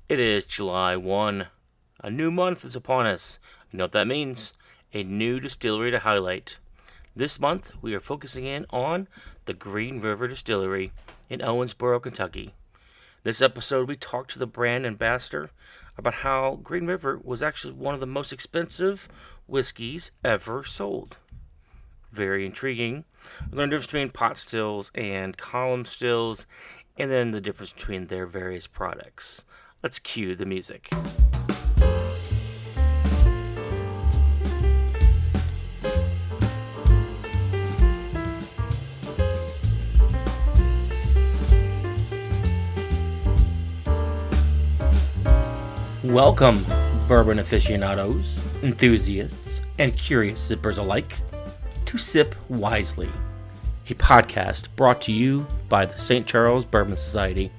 It is July 1. A new month is upon us. You know what that means? A new distillery to highlight. This month, we are focusing in on the Green River Distillery in Owensboro, Kentucky. This episode, we talked to the brand ambassador about how Green River was actually one of the most expensive whiskeys ever sold. Very intriguing. We learned the difference between pot stills and column stills, and then the difference between their various products. Let's cue the music. Welcome, bourbon aficionados, enthusiasts, and curious sippers alike, to Sip Wisely, a podcast brought to you by the St. Charles Bourbon Society.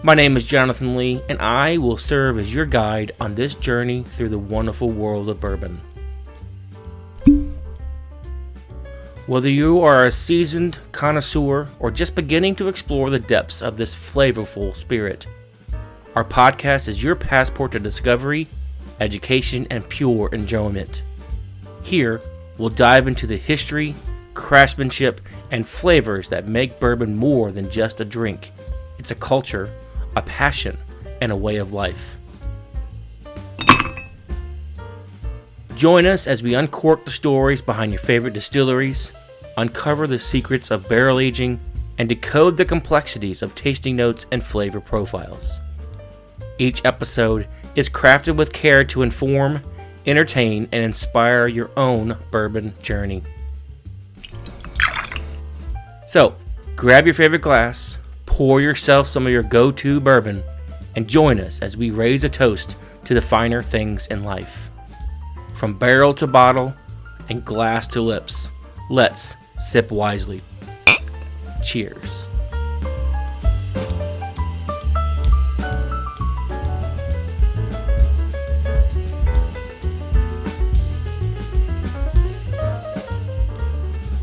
My name is Jonathan Lee, and I will serve as your guide on this journey through the wonderful world of bourbon. Whether you are a seasoned connoisseur or just beginning to explore the depths of this flavorful spirit, our podcast is your passport to discovery, education, and pure enjoyment. Here, we'll dive into the history, craftsmanship, and flavors that make bourbon more than just a drink. It's a culture, a passion, and a way of life. Join us as we uncork the stories behind your favorite distilleries, uncover the secrets of barrel aging, and decode the complexities of tasting notes and flavor profiles. Each episode is crafted with care to inform, entertain, and inspire your own bourbon journey. So, grab your favorite glass, pour yourself some of your go-to bourbon, and join us as we raise a toast to the finer things in life. From barrel to bottle and glass to lips, let's sip wisely. Cheers.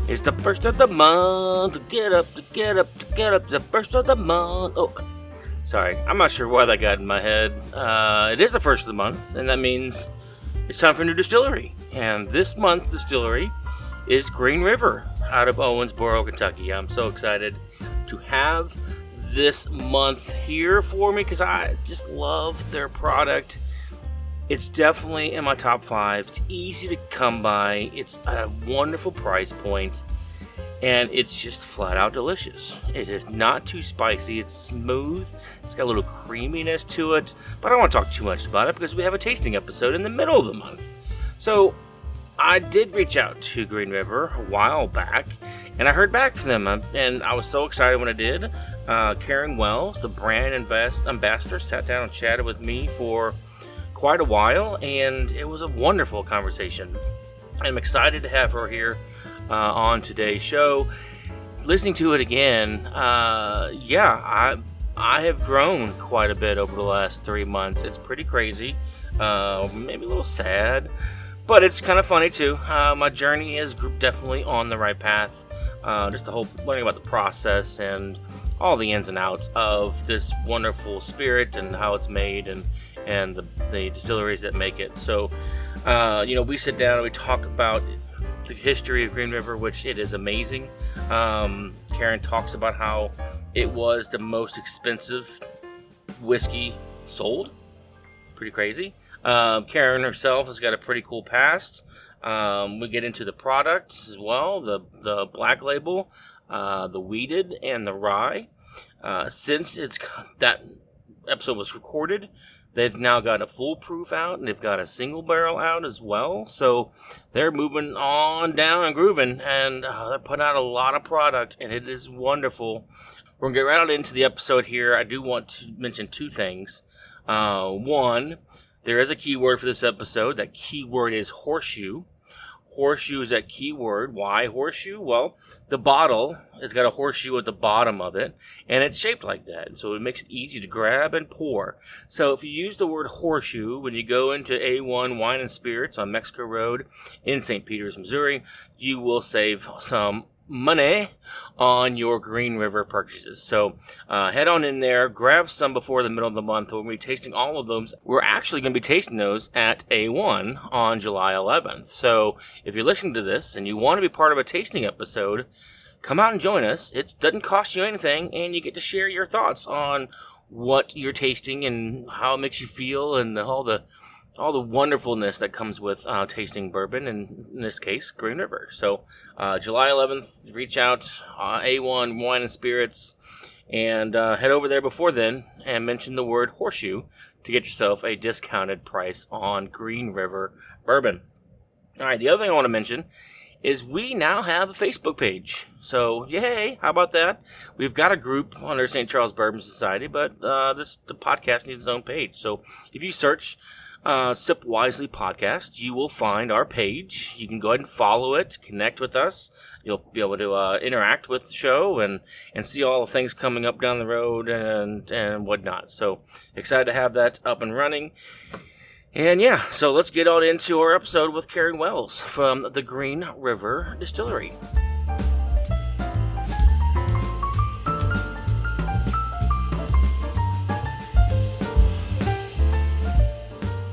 It's the first of the month. Get up, the first of the month. Oh, sorry. I'm not sure why that got in my head. It is the first of the month, and that means it's time for a new distillery. And this month's distillery is Green River out of Owensboro, Kentucky. I'm so excited to have this month here for me because I just love their product. It's definitely in my top 5. It's easy to come by. It's a wonderful price point. And it's just flat out delicious. It is not too spicy. It's smooth. It's got a little creaminess to it. But I don't want to talk too much about it because we have a tasting episode in the middle of the month. So I did reach out to Green River a while back. And I heard back from them. And I was so excited when I did. Caryn Wells, the brand ambassador, sat down and chatted with me for quite a while, and it was a wonderful conversation. I'm excited to have her here on today's show. Listening to it again, I have grown quite a bit over the last 3 months. It's pretty crazy, maybe a little sad, but it's kind of funny too. My journey is definitely on the right path. Just the whole learning about the process and all the ins and outs of this wonderful spirit and how it's made and the distilleries that make it. So, we sit down and we talk about the history of Green River, which it is amazing. Caryn talks about how it was the most expensive whiskey sold. Pretty crazy. Caryn herself has got a pretty cool past. We get into the products as well, the black label, the wheated, and the rye. Since that episode was recorded, they've now got a foolproof out, and they've got a single barrel out as well. So they're moving on down and grooving, and they're putting out a lot of product, and it is wonderful. We're going to get right on into the episode here. I do want to mention 2 things. One, there is a keyword for this episode. That keyword is horseshoe. Horseshoe is that key word. Why horseshoe? Well, the bottle has got a horseshoe at the bottom of it, and it's shaped like that, so it makes it easy to grab and pour. So if you use the word horseshoe when you go into A1 Wine and Spirits on Mexico Road in St. Peters, Missouri, you will save some money on your Green River purchases. So head on in there, grab some before the middle of the month. We'll be tasting all of those. We're actually going to be tasting those at A1 on July 11th. So if you're listening to this and you want to be part of a tasting episode, come out and join us. It doesn't cost you anything, and you get to share your thoughts on what you're tasting and how it makes you feel, and all the wonderfulness that comes with tasting bourbon, and in this case, Green River. So July 11th, reach out, A1 Wine and Spirits, and head over there before then and mention the word horseshoe to get yourself a discounted price on Green River bourbon. All right, the other thing I want to mention is we now have a Facebook page. So, yay, how about that? We've got a group under St. Charles Bourbon Society, but the podcast needs its own page. So, if you search Sip Wisely Podcast, you will find our page. You can go ahead and follow it, connect with us. You'll be able to interact with the show and see all the things coming up down the road and whatnot. So, excited to have that up and running. And yeah, so let's get on into our episode with Caryn Wells from the Green River Distillery.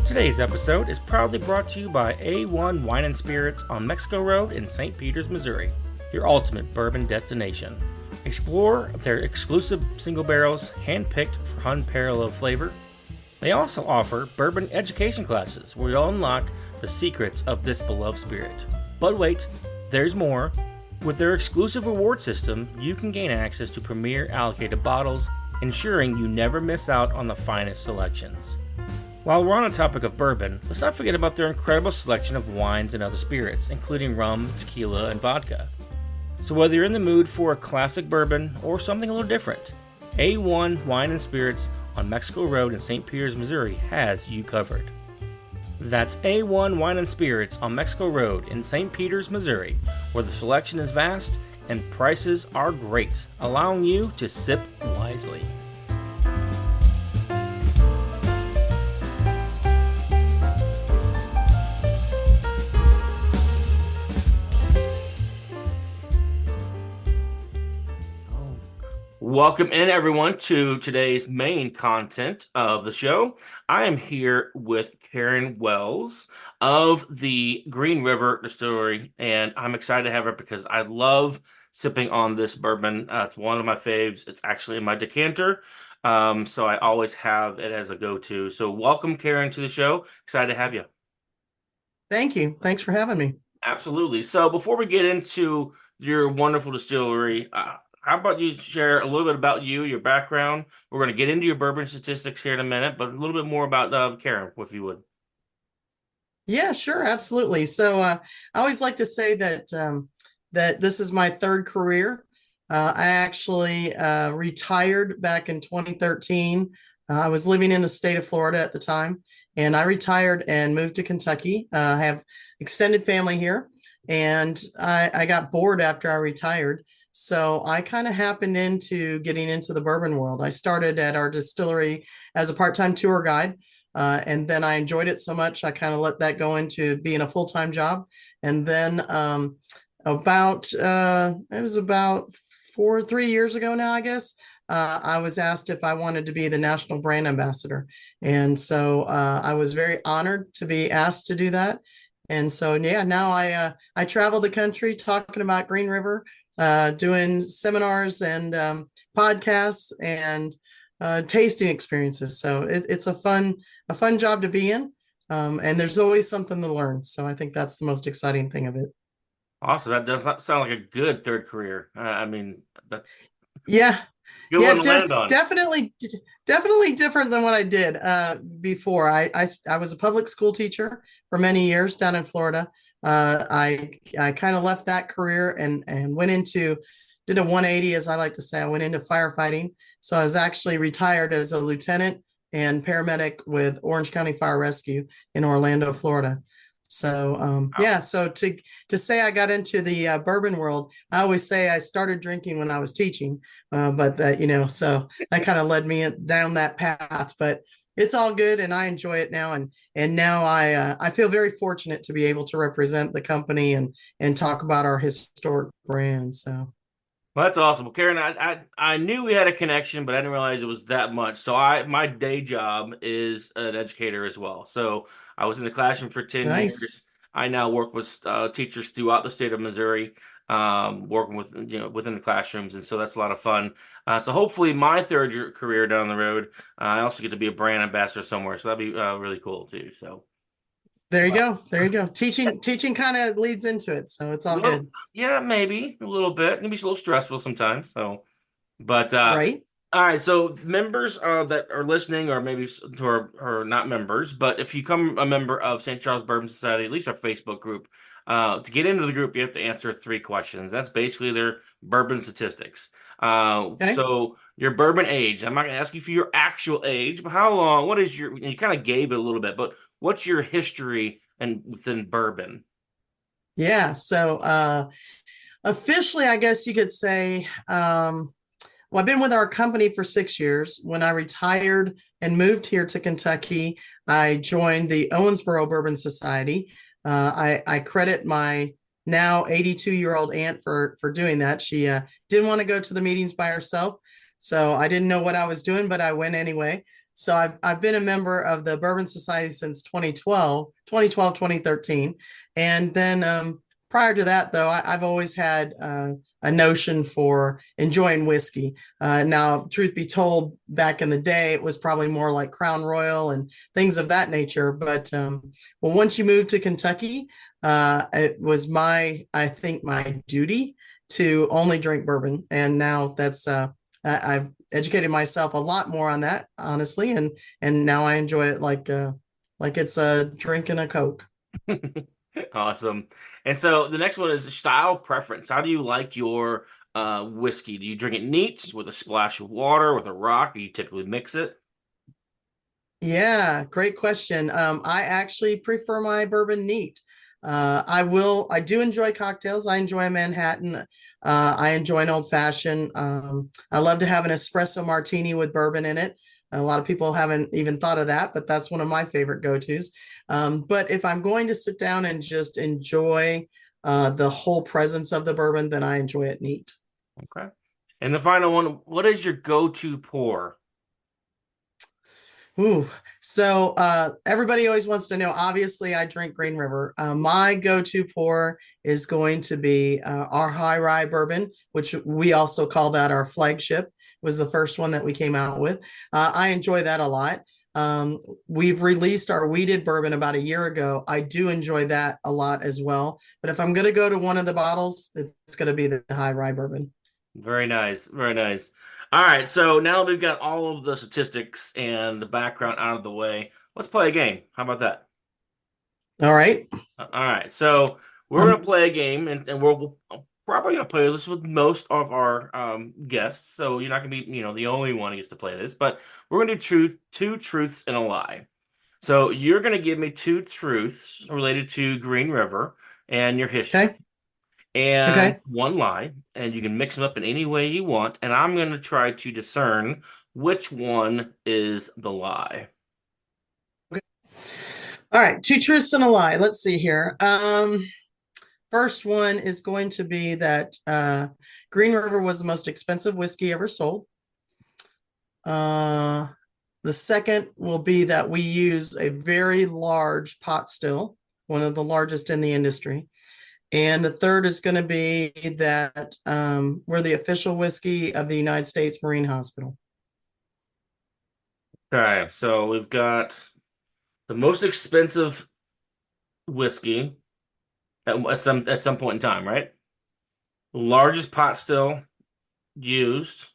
Today's episode is proudly brought to you by A1 Wine and Spirits on Mexico Road in St. Peters, Missouri, your ultimate bourbon destination. Explore their exclusive single barrels, handpicked for unparalleled flavor. They also offer bourbon education classes where you'll unlock the secrets of this beloved spirit. But wait, there's more. With their exclusive reward system, you can gain access to premier allocated bottles, ensuring you never miss out on the finest selections. While we're on the topic of bourbon, let's not forget about their incredible selection of wines and other spirits, including rum, tequila, and vodka. So whether you're in the mood for a classic bourbon or something a little different, A1 Wine and Spirits on Mexico Road in St. Peters, Missouri has you covered. That's A1 Wine and Spirits on Mexico Road in St. Peters, Missouri, where the selection is vast and prices are great, allowing you to sip wisely. Welcome in, everyone, to today's main content of the show. I am here with Caryn Wells of the Green River Distillery, and I'm excited to have her because I love sipping on this bourbon. It's one of my faves. It's actually in my decanter, so I always have it as a go-to. So welcome, Caryn, to the show. Excited to have you. Thank you. Thanks for having me. Absolutely. So before we get into your wonderful distillery, how about you share a little bit about you, your background? We're going to get into your bourbon statistics here in a minute, but a little bit more about Caryn, if you would. Yeah, sure. Absolutely. So I always like to say that that this is my third career. I actually retired back in 2013. I was living in the state of Florida at the time, and I retired and moved to Kentucky. I have extended family here, and I got bored after I retired. So I kind of happened into getting into the bourbon world. I started at our distillery as a part-time tour guide, and then I enjoyed it so much, I kind of let that go into being a full-time job. And then it was about 3 years ago now, I guess, I was asked if I wanted to be the national brand ambassador. And so I was very honored to be asked to do that. And so, yeah, now I travel the country talking about Green River, doing seminars and podcasts and tasting experiences. So it's a fun job to be in, and there's always something to learn. So I think that's the most exciting thing of it. Awesome. That does not sound like a good third career. I mean, that's yeah, good one to land on. Definitely different than what I did before. I was a public school teacher for many years down in Florida. I kind of left that career and did a 180, as I like to say. I went into firefighting. So I was actually retired as a lieutenant and paramedic with Orange County Fire Rescue in Orlando, Florida. So yeah, so to say I got into the bourbon world, I always say I started drinking when I was teaching, but that, so that kind of led me down that path. But it's all good, and I enjoy it now. And now I feel very fortunate to be able to represent the company and talk about our historic brand. So Well, that's awesome. Well, Caryn, I knew we had a connection, but I didn't realize it was that much. So my day job is an educator as well. So I was in the classroom for 10 nice. years. I now work with teachers throughout the state of Missouri, working with within the classrooms, and so that's a lot of fun. So hopefully, my third year career down the road, I also get to be a brand ambassador somewhere. So that'd be really cool too. So. There you go. There you go. Teaching kind of leads into it, so it's all Well, good. yeah, maybe a little bit. It can be a little stressful sometimes. So, but Right? all right. So members that are listening, or maybe who are not members, but if you become a member of St. Charles Bourbon Society, at least our Facebook group, to get into the group, you have to answer three questions. That's basically their bourbon statistics. Okay. So your bourbon age. I'm not going to ask you for your actual age, but how long? What is your? You kind of gave it a little bit, but what's your history and within bourbon? Yeah. So officially, I guess you could say, well, I've been with our company for 6 years. When I retired and moved here to Kentucky, I joined the Owensboro Bourbon Society. I credit my now 82-year-old aunt for doing that. She didn't want to go to the meetings by herself, so I didn't know what I was doing, but I went anyway. So I've been a member of the Bourbon Society since 2013. And then prior to that, though, I've always had a notion for enjoying whiskey. Now, truth be told, back in the day, it was probably more like Crown Royal and things of that nature. But well, once you move to Kentucky, it was I think, my duty to only drink bourbon. And now I've educated myself a lot more on that, honestly, and now I enjoy it like it's a drink and a Coke. Awesome. And so the next one is style preference. How do you like your whiskey? Do you drink it neat with a splash of water, with a rock? Do you typically mix it? Yeah, great question. I actually prefer my bourbon neat. I do enjoy cocktails. I enjoy a Manhattan. I enjoy an old fashioned. I love to have an espresso martini with bourbon in it. A lot of people haven't even thought of that, but that's one of my favorite go-tos. But if I'm going to sit down and just enjoy the whole presence of the bourbon, then I enjoy it neat. Okay. And the final one, what is your go-to pour? Ooh, so everybody always wants to know. Obviously, I drink Green River. My go-to pour is going to be our high rye bourbon, which we also call that our flagship. Was the first one that we came out with. I enjoy that a lot. We've released our weeded bourbon about a year ago. I do enjoy that a lot as well. But if I'm going to go to one of the bottles, it's going to be the high rye bourbon. Very nice. Very nice. All right. So now that we've got all of the statistics and the background out of the way, let's play a game. How about that? All right. All right. So we're Um, gonna play a game, and we're probably gonna play this with most of our guests. So you're not gonna be, the only one who gets to play this, but we're gonna do two truths and a lie. So you're gonna give me two truths related to Green River and your history, okay. and Okay. one lie, and you can mix them up in any way you want. And I'm gonna try to discern which one is the lie. All right. Two truths and a lie. Let's see here. First one is going to be that Green River was the most expensive whiskey ever sold. Uh, the second will be that we use a very large pot still, one of the largest in the industry. And the third is going to be that we're the official whiskey of the United States Marine Hospital. Okay, so we've got the most expensive whiskey at some point in time, right? Largest pot still used,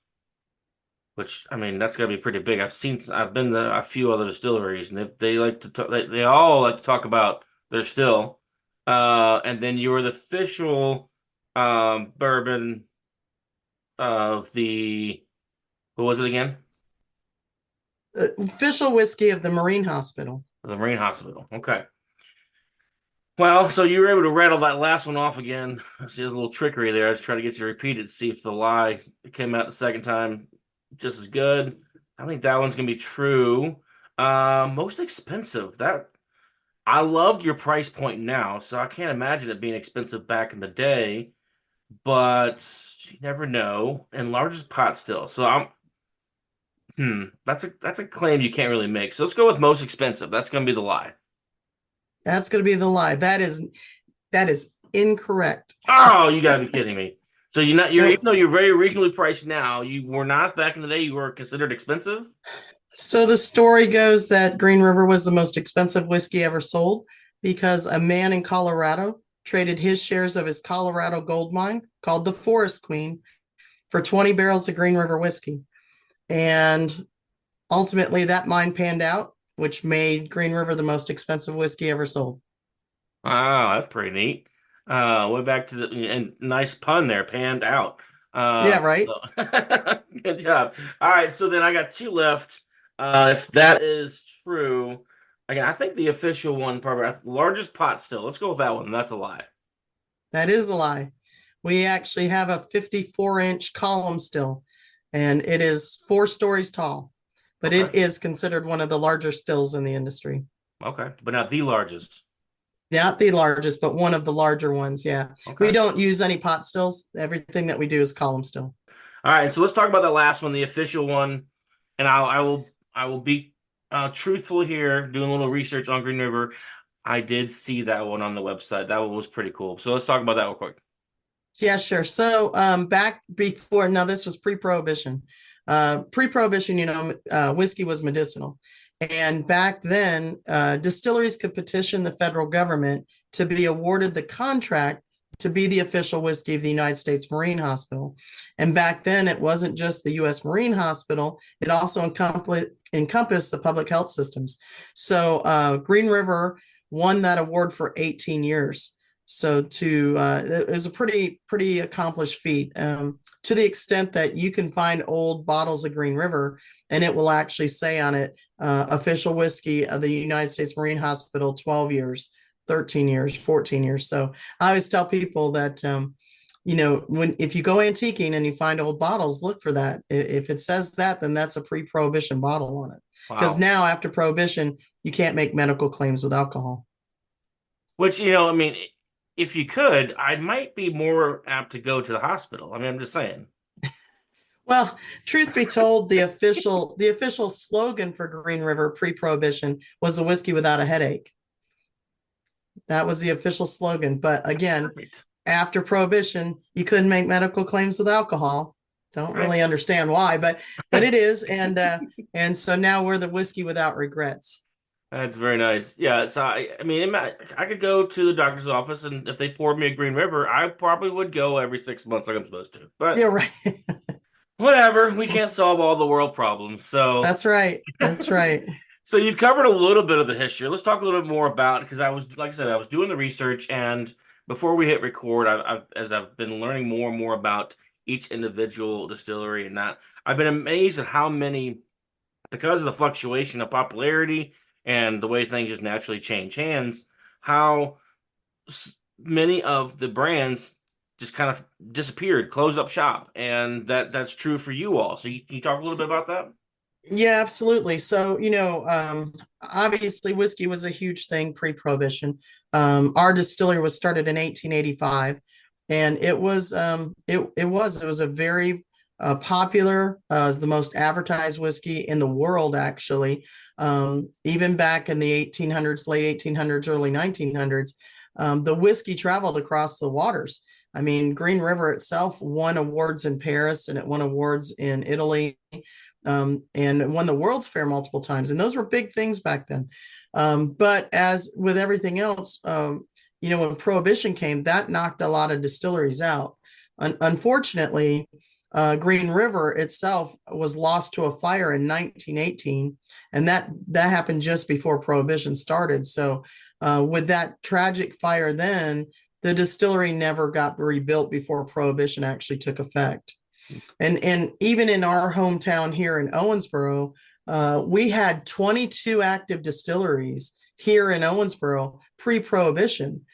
which I mean that's gotta be pretty big. I've been to a few other distilleries, and they like to talk, they all like to talk about their still. And then you were the official bourbon of the what was it again? Official whiskey of the Marine Hospital. The Marine Hospital. Okay. Well, so you were able to rattle that last one off again. I see there's a little trickery there. I was trying to get you to repeat it to see if the lie came out the second time just as good. I think that one's gonna be true. Most expensive. That I loved your price point now, so I can't imagine it being expensive back in the day. But you never know. And largest pot still. So that's a claim you can't really make. So let's go with most expensive. That's gonna be the lie. That's going to be the lie. That is incorrect. Oh, you gotta be kidding me. So you're even Nope. though you're very reasonably priced now, you were not back in the day, you were considered expensive? So the story goes that Green River was the most expensive whiskey ever sold because a man in Colorado traded his shares of his Colorado gold mine called the Forest Queen for 20 barrels of Green River whiskey. And ultimately that mine panned out, which made Green River the most expensive whiskey ever sold. Wow, that's pretty neat. Went back to the and nice pun there, panned out. Yeah, right. Good job. All right, so then I got two left. If that is true, again, I think the official one, probably largest pot still. Let's go with that one. That's a lie. That is a lie. We actually have a 54-inch column still, and it is 4 stories tall, but Okay, it is considered one of the larger stills in the industry. okay, but not the largest. Not the largest, but one of the larger ones. Yeah. We Okay. don't use any pot stills. Everything that we do is column still. All right, so let's talk about that last one, the official one, and I will be truthful here, doing a little research on Green River. I did see that one on the website. That one was pretty cool. So let's talk about that real quick. Yeah, sure. So back before, now this was pre-prohibition. Pre-prohibition, whiskey was medicinal. And back then, distilleries could petition the federal government to be awarded the contract to be the official whiskey of the United States Marine Hospital. And back then, it wasn't just the U.S. Marine Hospital, it also encompassed the public health systems. So Green River won that award for 18 years. So it was a pretty accomplished feat, to the extent that you can find old bottles of Green River and it will actually say on it, official whiskey of the United States Marine Hospital, 12 years, 13 years, 14 years. So I always tell people that, if you go antiquing and you find old bottles, look for that. If it says that, then that's a pre-prohibition bottle on it. Because Wow. now after prohibition, you can't make medical claims with alcohol. Which, I mean, if you could, I might be more apt to go to the hospital. I mean, I'm just saying. Well, truth be told, the official slogan for Green River pre-prohibition was the whiskey without a headache. That was the official slogan. But again, Perfect. after prohibition, you couldn't make medical claims with alcohol. Don't Right. really understand why, but it is, and so now we're the whiskey without regrets. That's very nice. Yeah, so I mean, I could go to the doctor's office, and if they poured me a Green River, I probably would go every 6 months like I'm supposed to. But Yeah, right. whatever, we can't solve all the world problems. So, That's right. That's right. so you've covered a little bit of the history. Let's talk a little bit more about because like I said, I was doing the research, and before we hit record, as I've been learning more and more about each individual distillery and that, I've been amazed at how many, because of the fluctuation of popularity and the way things just naturally change hands, how many of the brands just kind of disappeared, closed up shop, and that's true for you all. So can you talk a little bit about that? Yeah, absolutely. So, obviously whiskey was a huge thing pre-prohibition. Our distillery was started in 1885, and it was a very popular, the most advertised whiskey in the world, actually. Even back in the 1800s, late 1800s, early 1900s, the whiskey traveled across the waters. I mean, Green River itself won awards in Paris and it won awards in Italy, and won the World's Fair multiple times. And those were big things back then. But as with everything else, when Prohibition came, that knocked a lot of distilleries out. Unfortunately, Green River itself was lost to a fire in 1918, and that happened just before Prohibition started. So, with that tragic fire, then the distillery never got rebuilt before Prohibition actually took effect. And even in our hometown here in Owensboro, we had 22 active distilleries here in Owensboro pre-prohibition.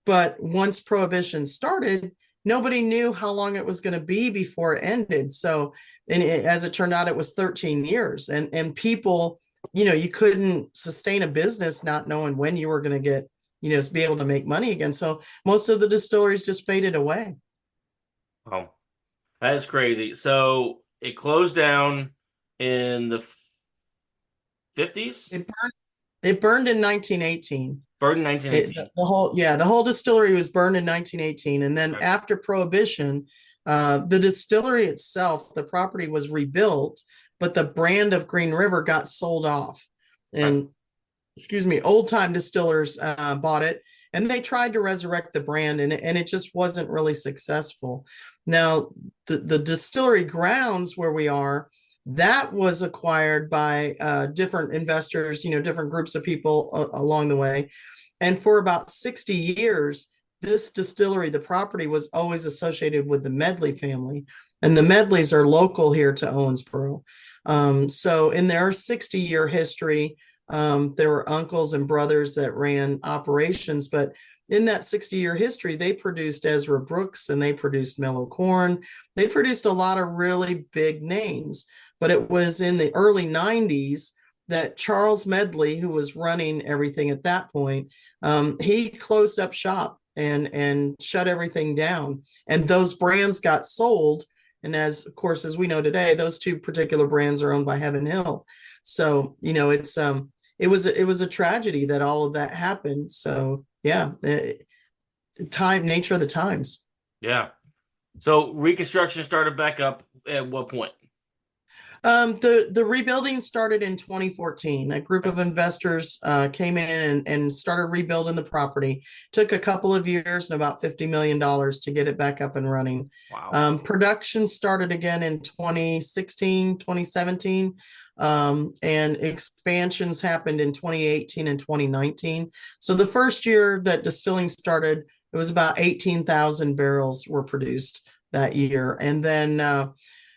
But once prohibition started, nobody knew how long it was going to be before it ended. So, as it turned out, it was 13 years, and people you couldn't sustain a business not knowing when you were going to get, be able to make money again. So most of the distilleries just faded away. Oh, that is crazy. So it closed down in the 50s? It burned, it burned in 1918. Bourbon It, 1918. the whole distillery was burned in 1918. And then Okay. after Prohibition, the distillery itself, the property was rebuilt, but the brand of Green River got sold off. Okay. And excuse me, old time distillers bought it, and they tried to resurrect the brand, and it just wasn't really successful. Now, the distillery grounds where we are, that was acquired by different investors, different groups of people along the way. And for about 60 years, this distillery, the property was always associated with the Medley family. And the Medleys are local here to Owensboro. So in their 60-year history, there were uncles and brothers that ran operations, but in that 60-year history, they produced Ezra Brooks and they produced Mellow Corn. They produced a lot of really big names. But it was in the early 90s that Charles Medley, who was running everything at that point, he closed up shop and shut everything down. And those brands got sold. And as of course, as we know today, those two particular brands are owned by Heaven Hill. So, it was a tragedy that all of that happened. So yeah, nature of the times. Yeah. So reconstruction started back up at what point? The rebuilding started in 2014. A group Okay. of investors came in and started rebuilding the property. Took a couple of years and about $50 million to get it back up and running. Wow. Production started again in 2016, 2017. And expansions happened in 2018 and 2019. So the first year that distilling started, it was about 18,000 barrels were produced that year. And then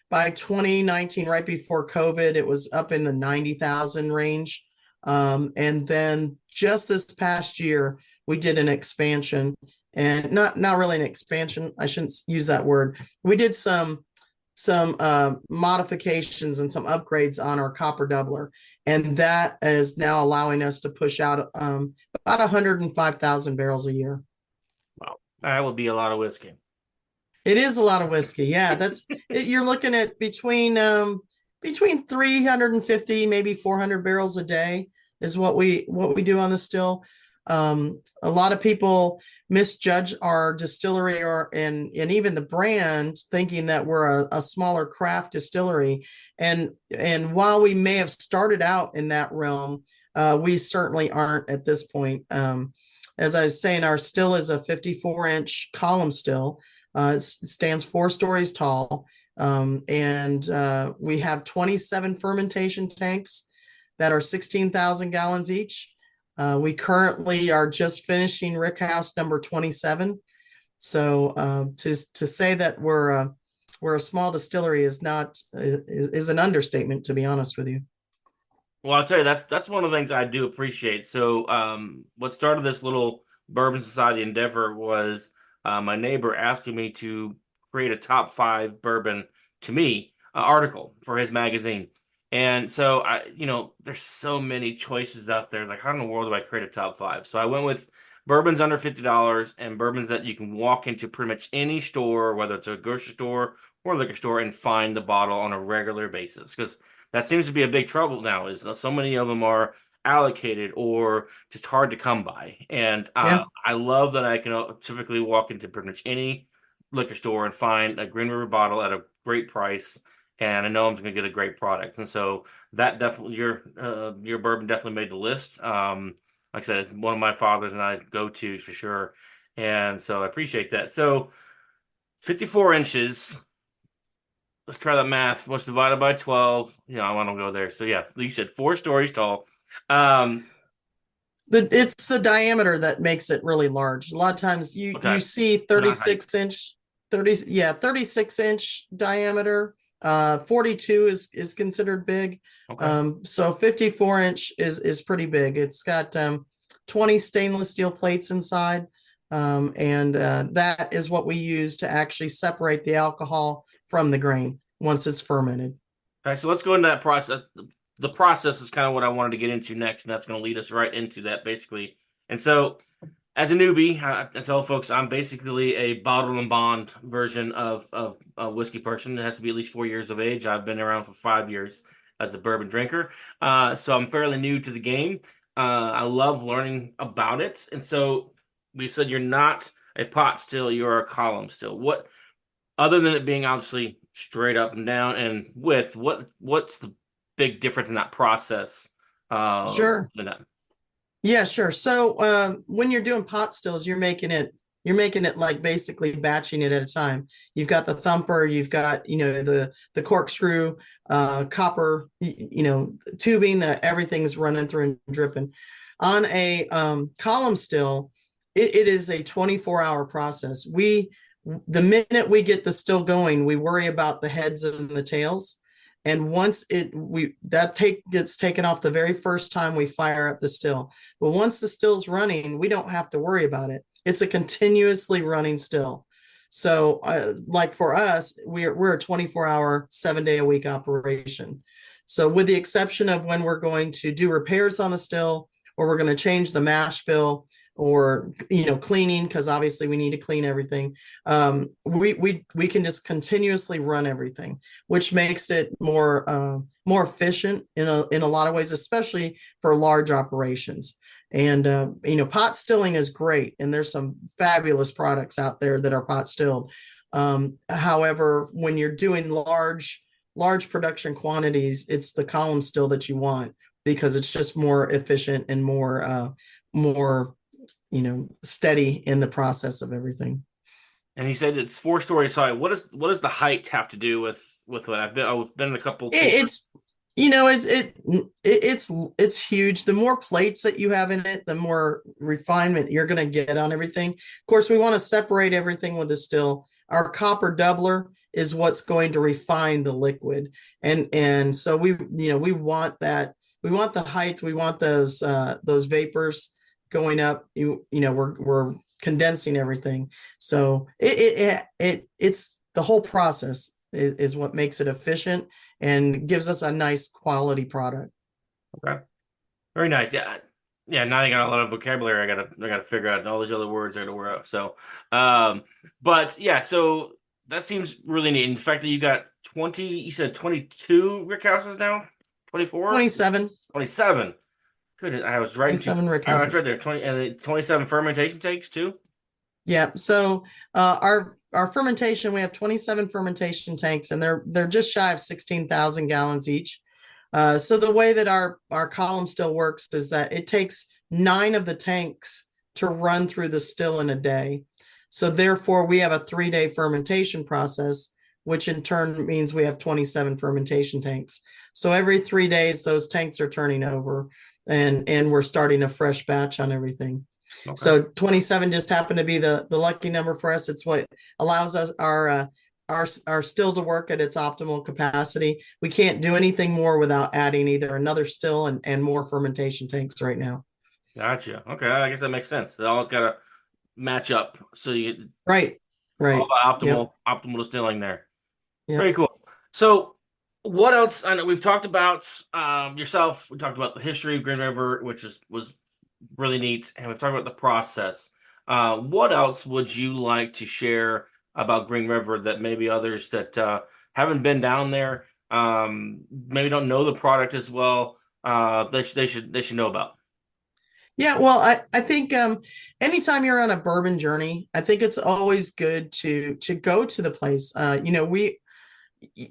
by 2019, right before COVID, it was up in the 90,000 range. And then just this past year, we did an expansion, and not really an expansion. I shouldn't use that word. We did some modifications and some upgrades on our copper doubler, and that is now allowing us to push out about 105,000 barrels a year. Wow. That would be a lot of whiskey. It is a lot of whiskey. Yeah, you're looking at between 350 maybe 400 barrels a day is what we do on the still. A lot of people misjudge our distillery and even the brand, thinking that we're a smaller craft distillery. And while we may have started out in that realm, we certainly aren't at this point. As I was saying, our still is a 54-inch column still. It stands 4 stories tall. And we have 27 fermentation tanks that are 16,000 gallons each. We currently are just finishing Rickhouse number 27. So to say that we're a small distillery is an understatement, to be honest with you. Well, I'll tell you, that's one of the things I do appreciate. So, what started this little Bourbon Society endeavor was my neighbor asking me to create a top 5 bourbon to me article for his magazine. And so there's so many choices out there. Like, how in the world do I create a top 5? So I went with bourbons under $50 and bourbons that you can walk into pretty much any store, whether it's a grocery store or a liquor store, and find the bottle on a regular basis. Because that seems to be a big trouble now, is so many of them are allocated or just hard to come by. And Yeah. I love that I can typically walk into pretty much any liquor store and find a Green River bottle at a great price, and I know I'm going to get a great product. And so that definitely, your bourbon definitely made the list. Like I said, it's one of my father's and I go-tos for sure, and so I appreciate that. So 54 inches. Let's try that math. What's divided by 12? I want to go there. So yeah, you said 4 stories tall. It's the diameter that makes it really large. A lot of times you Okay. see So not height. 36 inch diameter. 42 is considered big. Okay. So 54 inch is pretty big. It's got 20 stainless steel plates inside. And that is what we use to actually separate the alcohol from the grain once it's fermented. Okay. So let's go into that process. the process is kind of what I wanted to get into next, and that's going to lead us right into that basically. And so, as a newbie, I tell folks I'm basically a bottle and bond version of a whiskey person. It has to be at least 4 years of age. I've been around for 5 years as a bourbon drinker, so I'm fairly new to the game. I love learning about it, and so we said you're not a pot still, you're a column still. What other than it being obviously straight up and down and width, what's the big difference in that process? Sure. In that? Yeah, sure. So when you're doing pot stills, you're making it like basically batching it at a time. You've got the thumper, you've got, the corkscrew, copper, tubing that everything's running through and dripping. On a column still, it is a 24-hour process. The minute we get the still going, we worry about the heads and the tails. And once gets taken off the very first time we fire up the still. But once the still's running, we don't have to worry about it. It's a continuously running still. So like for us, we're a 24-hour, 7-day-a-week operation. So with the exception of when we're going to do repairs on the still, or we're going to change the mash bill, or cleaning, because obviously we need to clean everything, we can just continuously run everything, which makes it more efficient in a lot of ways, especially for large operations. And pot stilling is great, and there's some fabulous products out there that are pot stilled. However, when you're doing large production quantities, it's the column still that you want, because it's just more efficient and more steady in the process of everything. And you said it's 4 stories high. What does the height have to do with what I've been in a couple? It's it's huge. The more plates that you have in it, the more refinement you're going to get on everything. Of course, we want to separate everything with the still. Our copper doubler is what's going to refine the liquid, and so we want that. We want the height. We want those vapors going up. We're condensing everything. So it's the whole process is what makes it efficient and gives us a nice quality product. Okay, very nice. Yeah, yeah. Now I got a lot of vocabulary. I gotta figure out all these other words I gotta work out. So, but yeah. So that seems really neat. In fact, that you got 20. You said 22 rick houses now. 24. 27. 27. Good. I was right. 27 rick I was right houses. there. 20 and 27 fermentation tanks too. Yeah. So our fermentation, we have 27 fermentation tanks, and they're just shy of 16,000 gallons each. So the way that our column still works is that it takes 9 of the tanks to run through the still in a day. So therefore, we have a 3-day fermentation process, which in turn means we have 27 fermentation tanks. So every 3 days, those tanks are turning over, and we're starting a fresh batch on everything. Okay. So 27 just happened to be the lucky number for us. It's what allows us our still to work at its optimal capacity. We can't do anything more without adding either another still and more fermentation tanks right now. Gotcha. Okay, I guess that makes sense. It always got to match up, so you get right all the optimal distilling there. Yep. Very cool. So, what else? I know we've talked about yourself. We talked about the history of Green River, which was really neat, and we've talked about the process. What else would you like to share about Green River that maybe others that haven't been down there, maybe don't know the product as well, they should know about? Yeah, well, I think anytime you're on a bourbon journey, I think it's always good to go to the place. We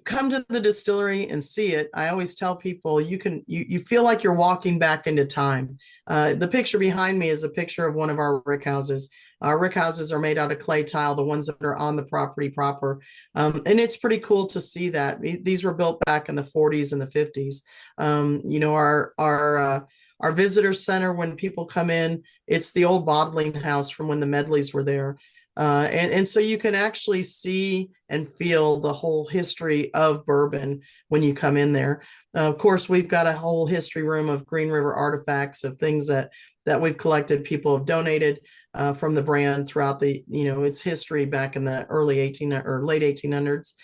come to the distillery and see it. I always tell people you feel like you're walking back into time. The picture behind me is a picture of one of our rick houses. Our rick houses are made out of clay tile, the ones that are on the property proper. And it's pretty cool to see that. These were built back in the 40s and the 50s. Our visitor center, when people come in, it's the old bottling house from when the Medleys were there. And so you can actually see and feel the whole history of bourbon when you come in there. Of course, we've got a whole history room of Green River artifacts, of things that we've collected, people have donated from the brand throughout its history back in the early 18 or late 1800s.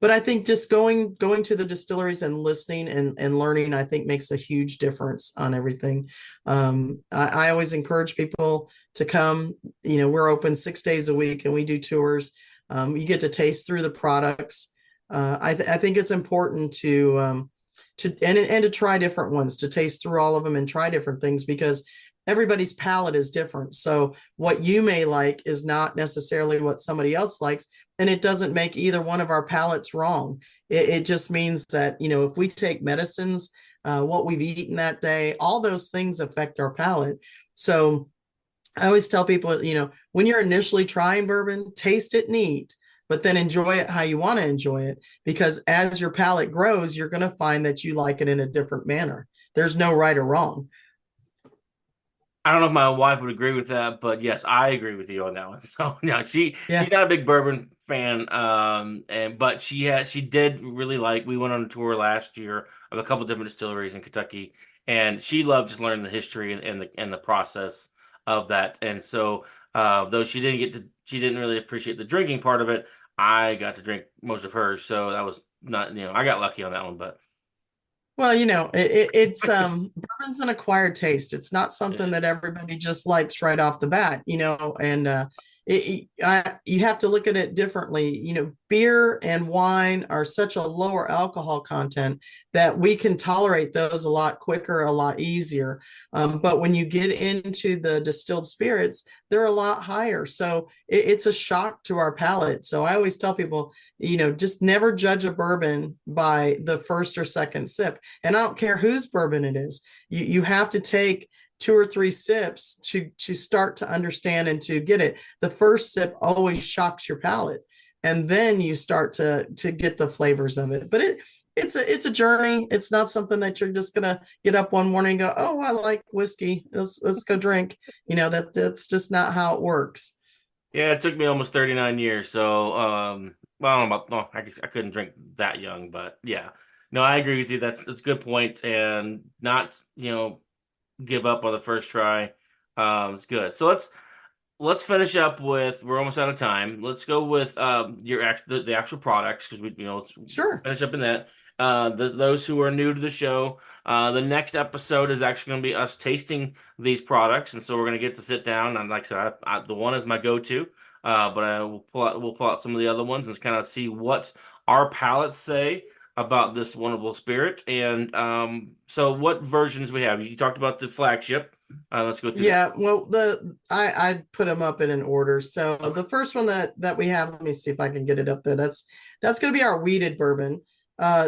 but I think just going to the distilleries and listening and learning, I think makes a huge difference on everything. I always encourage people to come. We're open 6 days a week and we do tours. You get to taste through the products. I think it's important to to try different ones, to taste through all of them and try different things, because everybody's palate is different. So what you may like is not necessarily what somebody else likes, and it doesn't make either one of our palates wrong. It just means that, if we take medicines, what we've eaten that day, all those things affect our palate. So I always tell people, when you're initially trying bourbon, taste it neat, but then enjoy it how you want to enjoy it. Because as your palate grows, you're going to find that you like it in a different manner. There's no right or wrong. I don't know if my wife would agree with that, but yes, I agree with you on that one. So no, Yeah. she's not a big bourbon fan, but she did really like. We went on a tour last year of a couple different distilleries in Kentucky, and she loved just learning the history and the process of that. And so, though she didn't really appreciate the drinking part of it. I got to drink most of hers, so that was not, I got lucky on that one, but Well, it's bourbon's an acquired taste. It's not it something that is. everybody just likes right off the bat, and you have to look at it differently. Beer and wine are such a lower alcohol content that we can tolerate those a lot quicker, a lot easier. But when you get into the distilled spirits, they're a lot higher. So it's a shock to our palate. So I always tell people, just never judge a bourbon by the first or second sip. And I don't care whose bourbon it is. You have to take 2 or 3 sips to start to understand and to get it. The first sip always shocks your palate, and then you start to get the flavors of it. But it's a journey. It's not something that you're just gonna get up one morning and go, oh, I like whiskey. Let's go drink. That's just not how it works. Yeah, it took me almost 39 years. So, well, I don't know about, no, I couldn't drink that young, but yeah. No, I agree with you. That's a good point, and not, give up on the first try. It's good. So let's finish up with, we're almost out of time. Let's go with the actual products, because let's Sure. finish up in that. Those who are new to the show, the next episode is actually going to be us tasting these products, and so we're going to get to sit down. And like I said, the one is my go-to, but we'll pull out some of the other ones and kind of see what our palates say about this wonderful spirit. And so, what versions we have? You talked about the flagship. Let's go through that. Yeah, well, I put them up in an order. So Okay. the first one that we have, let me see if I can get it up there. That's going to be our wheated bourbon.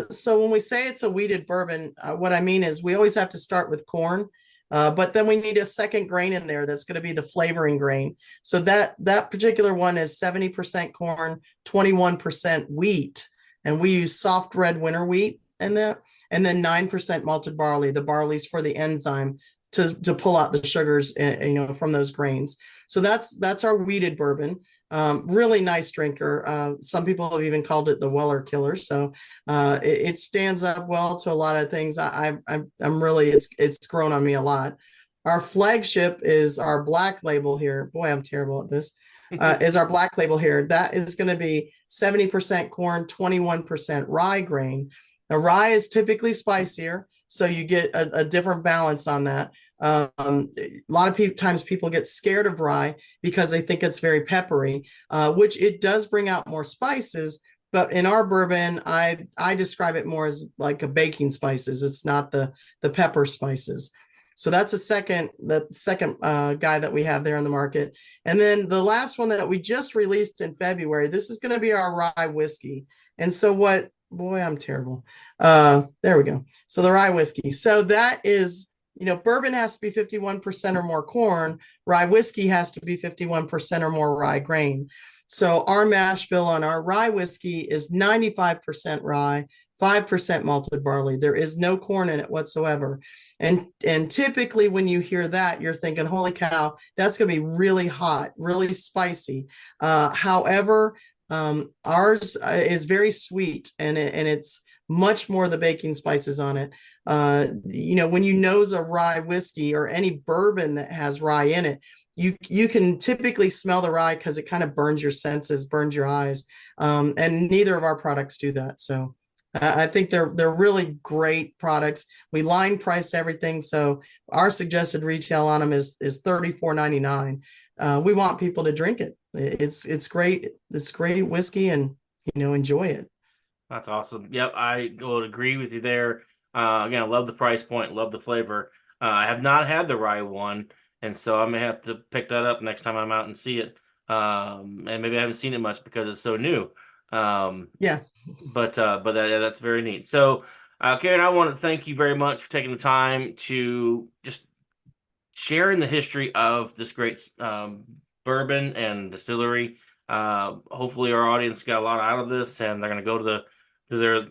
So when we say it's a wheated bourbon, what I mean is we always have to start with corn, but then we need a second grain in there that's going to be the flavoring grain. So that particular one is 70% corn, 21% wheat, and we use soft red winter wheat in that, and then 9% malted barley. The barley's for the enzyme to pull out the sugars, from those grains. So that's our wheated bourbon. Really nice drinker. Some people have even called it the Weller killer. So it stands up well to a lot of things. I'm really, it's grown on me a lot. Our flagship is our black label here. Boy, I'm terrible at this. Is our black label here. That is going to be 70% corn, 21% rye grain. Now, rye is typically spicier, so you get a different balance on that. A lot of times people get scared of rye because they think it's very peppery, which it does bring out more spices. But in our bourbon, I describe it more as like a baking spices. It's not the pepper spices. So that's the second guy that we have there in the market. And then the last one that we just released in February, this is going to be our rye whiskey. And so boy, I'm terrible. There we go. So the rye whiskey. So that is, bourbon has to be 51% or more corn. Rye whiskey has to be 51% or more rye grain. So our mash bill on our rye whiskey is 95% rye, 5% malted barley. There is no corn in it whatsoever. And typically when you hear that, you're thinking, holy cow, that's going to be really hot, really spicy. However, ours is very sweet, and it's much more the baking spices on it. When you nose a rye whiskey or any bourbon that has rye in it, you can typically smell the rye because it kind of burns your senses, burns your eyes. And neither of our products do that. So I think they're really great products. We line priced everything, so our suggested retail on them is $34.99. We want people to drink it. It's great. It's great whiskey, and enjoy it. That's awesome. Yep, I will agree with you there. Again, I love the price point, love the flavor. I have not had the rye one, and so I may have to pick that up next time I'm out and see it. And maybe I haven't seen it much because it's so new. Yeah. But that's very neat. So, Caryn, I want to thank you very much for taking the time to just sharing the history of this great bourbon and distillery. Hopefully, our audience got a lot out of this, and they're going to go to their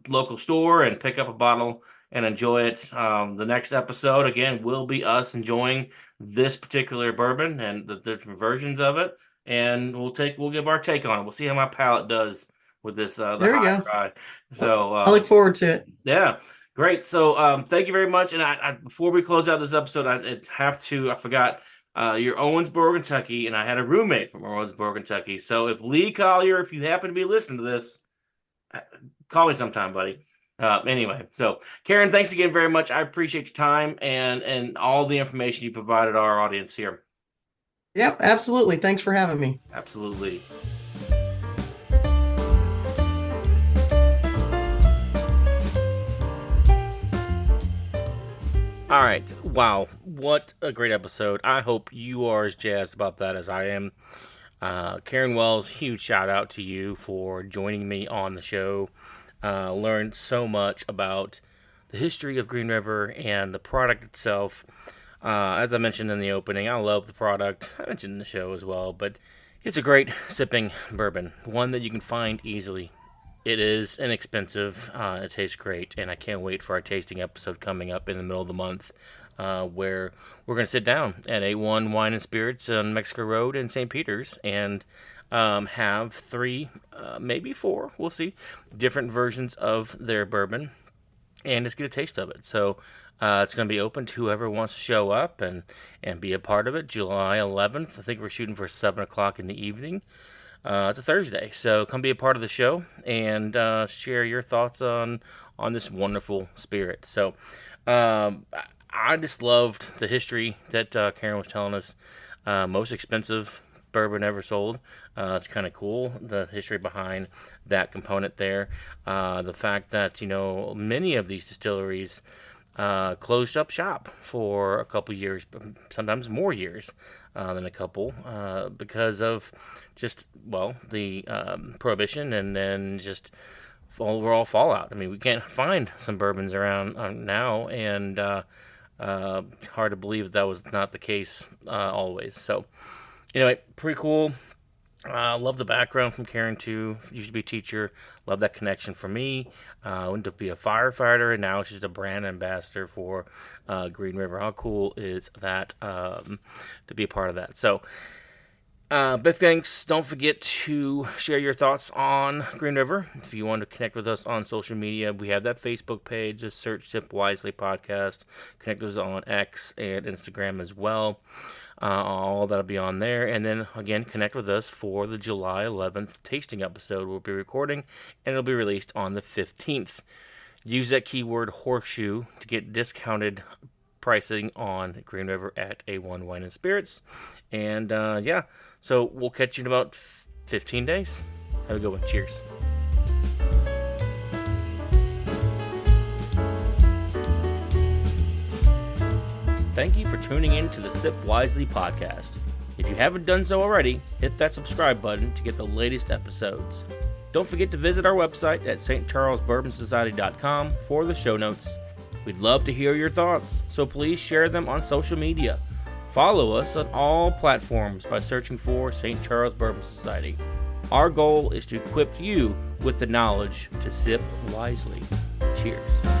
local store and pick up a bottle and enjoy it. The next episode, again, will be us enjoying this particular bourbon and the different versions of it, and we'll give our take on it. We'll see how my palate does with this the There you high go. rye. So I look forward to it. yeah, great. So thank you very much. And I before we close out this episode, I forgot you're Owensboro, Kentucky, and I had a roommate from Owensboro, Kentucky. So if Lee Collier, if you happen to be listening to this, call me sometime, buddy. Anyway, so Caryn, thanks again very much. I appreciate your time and all the information you provided our audience here. Yep, absolutely. Thanks for having me. Absolutely. All right. Wow. What a great episode. I hope you are as jazzed about that as I am. Caryn Wells, huge shout out to you for joining me on the show. Learned so much about the history of Green River and the product itself. As I mentioned in the opening, I love the product. I mentioned in the show as well, but it's a great sipping bourbon, one that you can find easily. It is inexpensive. It tastes great, and I can't wait for our tasting episode coming up in the middle of the month, where we're going to sit down at A1 Wine and Spirits on Mexico Road in St. Peters and have 3, maybe 4, we'll see, different versions of their bourbon, and just get a taste of it. So it's going to be open to whoever wants to show up and be a part of it. July 11th, I think we're shooting for 7 o'clock in the evening. It's a Thursday, so come be a part of the show and share your thoughts on this wonderful spirit. So I just loved the history that Caryn was telling us. Most expensive bourbon ever sold. It's kind of cool, the history behind that component there. The fact that, many of these distilleries closed up shop for a couple years, sometimes more years than a couple, because of just, the prohibition and then just overall fallout. I mean, we can't find some bourbons around now, and hard to believe that was not the case always. So, anyway, pretty cool. Love the background from Caryn too. Used to be a teacher. Love that connection for me. Went to be a firefighter, and now she's a brand ambassador for Green River. How cool is that to be a part of that? So, big thanks. Don't forget to share your thoughts on Green River. If you want to connect with us on social media, we have that Facebook page. Just search Sip Wisely Podcast. Connect with us on X and Instagram as well. All that'll be on there. And then, again, connect with us for the July 11th tasting episode we'll be recording, and it'll be released on the 15th. Use that keyword horseshoe to get discounted pricing on Green River at A1 Wine and Spirits. And, so we'll catch you in about 15 days. Have a good one. Cheers. Thank you for tuning in to the Sip Wisely podcast. If you haven't done so already, hit that subscribe button to get the latest episodes. Don't forget to visit our website at stcharlesbourbonsociety.com for the show notes. We'd love to hear your thoughts, so please share them on social media. Follow us on all platforms by searching for St. Charles Bourbon Society. Our goal is to equip you with the knowledge to sip wisely. Cheers.